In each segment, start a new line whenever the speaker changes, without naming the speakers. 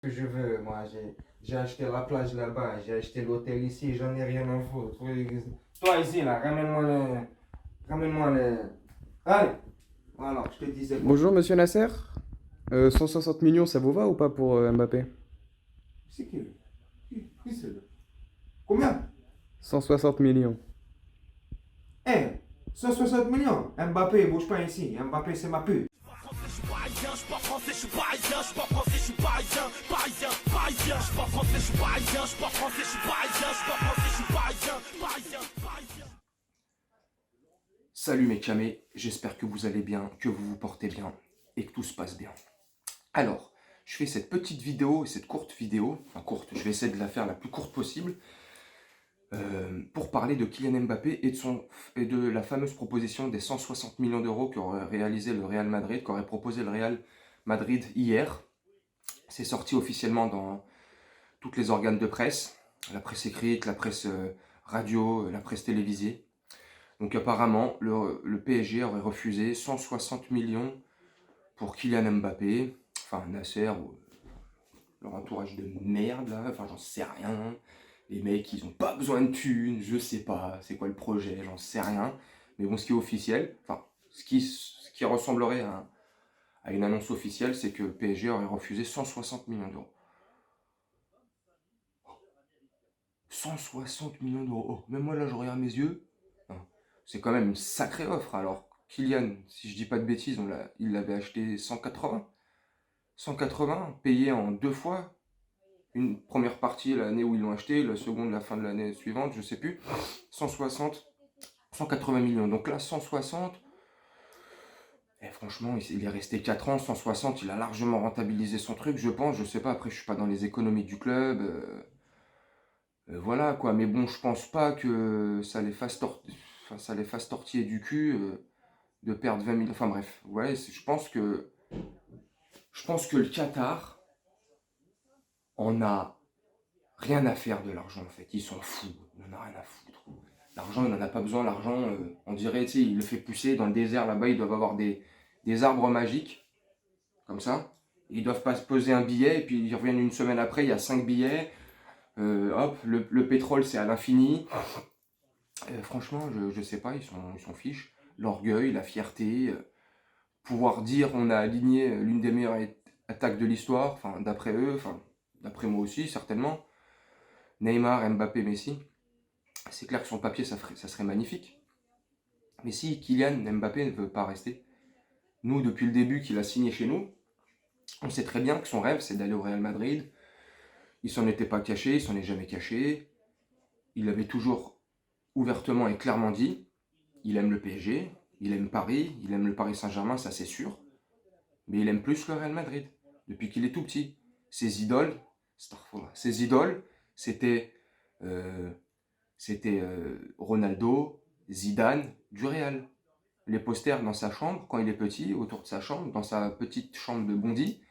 Que je veux, moi. J'ai acheté la plage là-bas, j'ai acheté l'hôtel ici, j'en ai rien à foutre. Oui, toi ici, là, ramène-moi le. Ramène-moi le. Allez! Voilà, je te disais quoi.
Bonjour Monsieur Nasser. 160 millions, ça vous va ou pas pour Mbappé?
C'est qui, lui? Qui c'est, là? Combien?
160 millions.
Eh, 160 millions. Mbappé, bouge pas ici. Mbappé, c'est ma pute.
Salut mes camés, j'espère que vous allez bien, que vous vous portez bien et que tout se passe bien. Alors, je fais cette petite vidéo, cette courte vidéo, enfin courte, je vais essayer de la faire la plus courte possible, pour parler de Kylian Mbappé et de la fameuse proposition des 160 millions d'euros qu'aurait réalisé le Real Madrid, qu'aurait proposé le Real Madrid hier. C'est sorti officiellement dans toutes les organes de presse, la presse écrite, la presse radio, la presse télévisée. Donc apparemment, le PSG aurait refusé 160 millions pour Kylian Mbappé, enfin Nasser, ou leur entourage de merde là, enfin j'en sais rien. Les mecs, ils ont pas besoin de thunes, je sais pas, c'est quoi le projet, j'en sais rien. Mais bon, ce qui est officiel, enfin, ce qui ressemblerait à une annonce officielle, c'est que le PSG aurait refusé 160 millions d'euros. 160 millions d'euros, oh, même moi là je regarde mes yeux, c'est quand même une sacrée offre. Alors, Kylian, si je dis pas de bêtises, il l'avait acheté 180. 180, payé en deux fois. Une première partie l'année où ils l'ont acheté, la seconde la fin de l'année suivante, je sais plus. 160, 180 millions. Donc là, 160, et franchement, il est resté 4 ans, 160, il a largement rentabilisé son truc, je pense. Je sais pas, après, je suis pas dans les économies du club. Voilà quoi, mais bon, je pense pas que ça les fasse tortiller du cul. De perdre 20 000. Enfin bref, ouais, je pense que le Qatar en a rien à faire de l'argent en fait. Ils s'en foutent, il en a rien à foutre. L'argent, il n'en a pas besoin. L'argent, on dirait, tu sais, il le fait pousser dans le désert là-bas. Ils doivent avoir des arbres magiques, comme ça. Ils doivent pas se poser un billet et puis ils reviennent une semaine après, il y a 5 billets. Hop, le pétrole, c'est à l'infini. Franchement, je sais pas, ils s'en fichent. L'orgueil, la fierté, pouvoir dire on a aligné l'une des meilleures attaques de l'histoire, enfin d'après eux, enfin d'après moi aussi certainement. Neymar, Mbappé, Messi. C'est clair que sur le papier ça serait magnifique. Mais si Kylian Mbappé ne veut pas rester, nous depuis le début qu'il a signé chez nous, on sait très bien que son rêve c'est d'aller au Real Madrid. Il s'en était pas caché, il s'en est jamais caché. Il avait toujours ouvertement et clairement dit, il aime le PSG, il aime Paris, il aime le Paris Saint-Germain, ça c'est sûr. Mais il aime plus le Real Madrid, depuis qu'il est tout petit. Ses idoles, ses idoles, c'était euh, Ronaldo, Zidane, du Real. Les posters dans sa chambre, quand il est petit, autour de sa chambre, dans sa petite chambre de Bondy,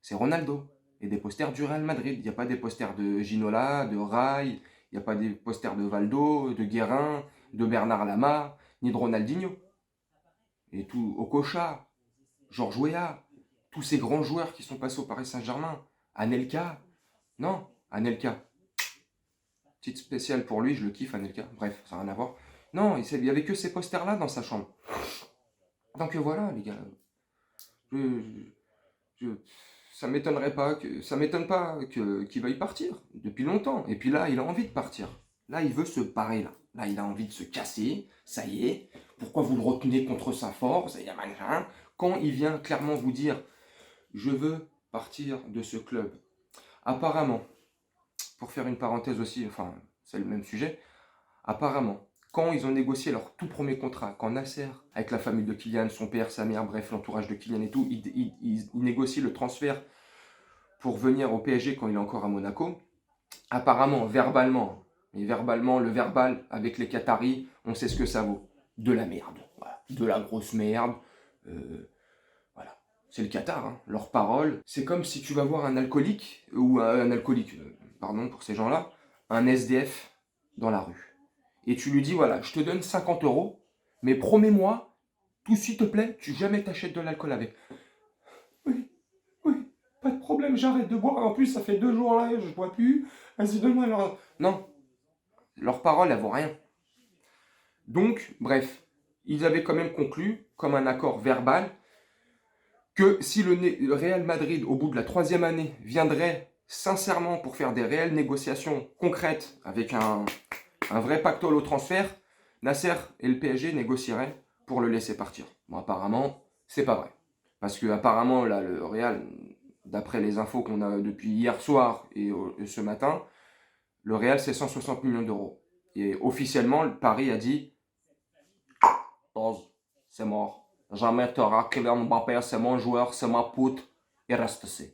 c'est Ronaldo. Et des posters du Real Madrid. Il n'y a pas des posters de Ginola, de Rai, il n'y a pas des posters de Valdo, de Guérin, de Bernard Lama, ni de Ronaldinho. Et tout, Okocha, Georges Weah, tous ces grands joueurs qui sont passés au Paris Saint-Germain, Anelka, non, Anelka, petite spéciale pour lui, je le kiffe Anelka, bref, ça n'a rien à voir. Non, il n'y avait que ces posters-là dans sa chambre. Donc voilà, les gars, je, je, ça m'étonne pas qu'il veuille partir depuis longtemps. Et puis là, il a envie de partir. Là, il veut se barrer là. Là, il a envie de se casser. Ça y est. Pourquoi vous le retenez contre sa force? Il y a machin. Quand il vient clairement vous dire, je veux partir de ce club. Apparemment, pour faire une parenthèse aussi, enfin, c'est le même sujet. Apparemment, quand ils ont négocié leur tout premier contrat, quand Nasser, avec la famille de Kylian, son père, sa mère, bref, l'entourage de Kylian et tout, ils négocient le transfert pour venir au PSG quand il est encore à Monaco. Apparemment, verbalement, mais verbalement, le verbal avec les Qataris, on sait ce que ça vaut. De la merde, voilà. De la grosse merde. Voilà. C'est le Qatar, hein. Leurs paroles. C'est comme si tu vas voir un alcoolique, ou un alcoolique, pardon pour ces gens-là, un SDF dans la rue. Et tu lui dis, voilà, je te donne 50 euros, mais promets-moi, tout s'il te plaît, tu jamais t'achètes de l'alcool avec. Oui, oui. pas de problème, j'arrête de boire. En plus, ça fait 2 jours là, je bois plus. Vas-y, donne-moi leur... Non, leur parole, elle vaut rien. Donc, bref, ils avaient quand même conclu, comme un accord verbal, que si le Real Madrid, au bout de la 3e année, viendrait sincèrement pour faire des réelles négociations concrètes avec un vrai pactole au transfert, Nasser et le PSG négocieraient pour le laisser partir. Bon, apparemment, c'est pas vrai. Parce que apparemment, là, le Real, d'après les infos qu'on a depuis hier soir et ce matin, le Real, c'est 160 millions d'euros. Et officiellement, le Paris a dit « Toz, c'est mort. Jamais tu auras Kylian Mbappé, c'est mon joueur, c'est ma pute. Il reste ici.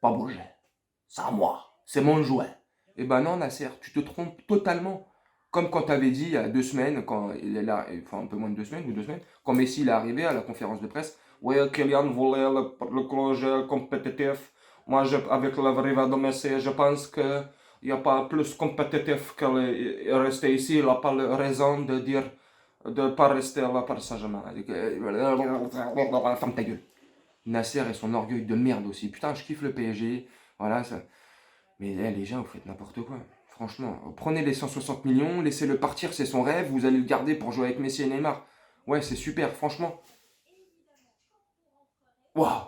Pas bouger. C'est à moi. C'est mon jouet. » Eh ben non, Nasser, tu te trompes totalement. Comme quand tu avais dit il y a 2 semaines, quand il est là, enfin un peu moins de 2 semaines ou 2 semaines, quand Messi il est arrivé à la conférence de presse, oui, Kylian voulait le projet compétitif. Moi, avec l'arrivée de Messi, je pense qu'il n'y a pas plus compétitif que rester ici. Il n'a pas raison de dire de ne pas rester à la Paris Saint-Germain. Ferme ta gueule. Nasser et son orgueil de merde aussi. Putain, je kiffe le PSG. Voilà, ça. Mais là, les gens, vous faites n'importe quoi. Franchement, prenez les 160 millions, laissez-le partir, c'est son rêve, vous allez le garder pour jouer avec Messi et Neymar. Ouais, c'est super, franchement. Waouh!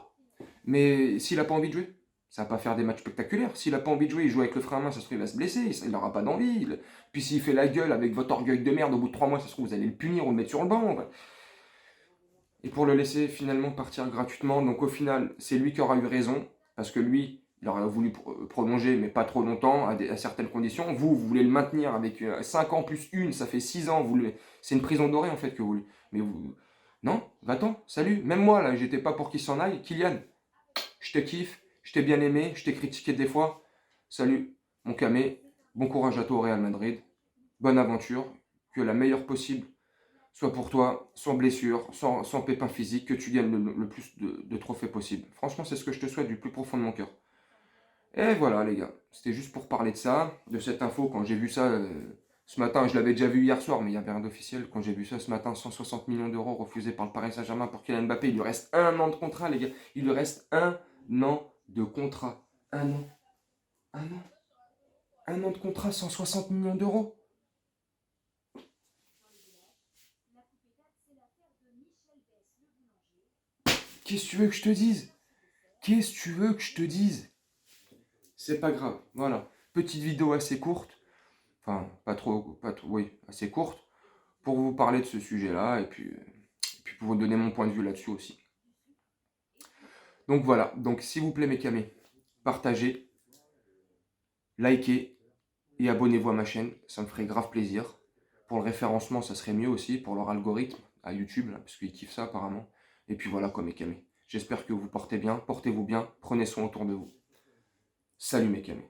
Mais s'il n'a pas envie de jouer, ça va pas faire des matchs spectaculaires. S'il n'a pas envie de jouer, il joue avec le frein à main, ça se trouve, il va se blesser, il n'aura pas d'envie. Puis s'il fait la gueule avec votre orgueil de merde, au bout de 3 mois, ça se trouve, vous allez le punir ou le mettre sur le banc. Et pour le laisser finalement partir gratuitement, donc au final, c'est lui qui aura eu raison, parce que lui, il aurait voulu prolonger, mais pas trop longtemps, à certaines conditions. Vous voulez le maintenir avec 5 ans plus 1, ça fait 6 ans. C'est une prison dorée, en fait, que vous voulez. Mais vous... Non, va-t'en, salut. Même moi, là, j'étais pas pour qu'il s'en aille. Kylian, je te kiffe, je t'ai bien aimé, je t'ai critiqué des fois. Salut, mon camé. Bon courage à toi au Real Madrid. Bonne aventure. Que la meilleure possible soit pour toi, sans blessure, sans pépin physique, que tu gagnes le plus de trophées possible. Franchement, c'est ce que je te souhaite du plus profond de mon cœur. Et voilà les gars, c'était juste pour parler de ça, de cette info. Quand j'ai vu ça ce matin, je l'avais déjà vu hier soir, mais il n'y avait rien d'officiel. Quand j'ai vu ça ce matin, 160 millions d'euros refusés par le Paris Saint-Germain pour Kylian Mbappé, il lui reste 1 an de contrat les gars. Il lui reste 1 an de contrat. 1 an. 1 an. 1 an de contrat, 160 millions d'euros. Qu'est-ce que tu veux que je te dise? Qu'est-ce que tu veux que je te dise? C'est pas grave, voilà. Petite vidéo assez courte. Enfin, pas trop, oui, assez courte. Pour vous parler de ce sujet-là. Et puis pour vous donner mon point de vue là-dessus aussi. Donc voilà. Donc s'il vous plaît mes camés, partagez, likez et abonnez-vous à ma chaîne. Ça me ferait grave plaisir. Pour le référencement, ça serait mieux aussi. Pour leur algorithme à YouTube, là, parce qu'ils kiffent ça apparemment. Et puis voilà quoi mes camés. J'espère que vous portez bien, portez-vous bien, prenez soin autour de vous. Salut mes camés.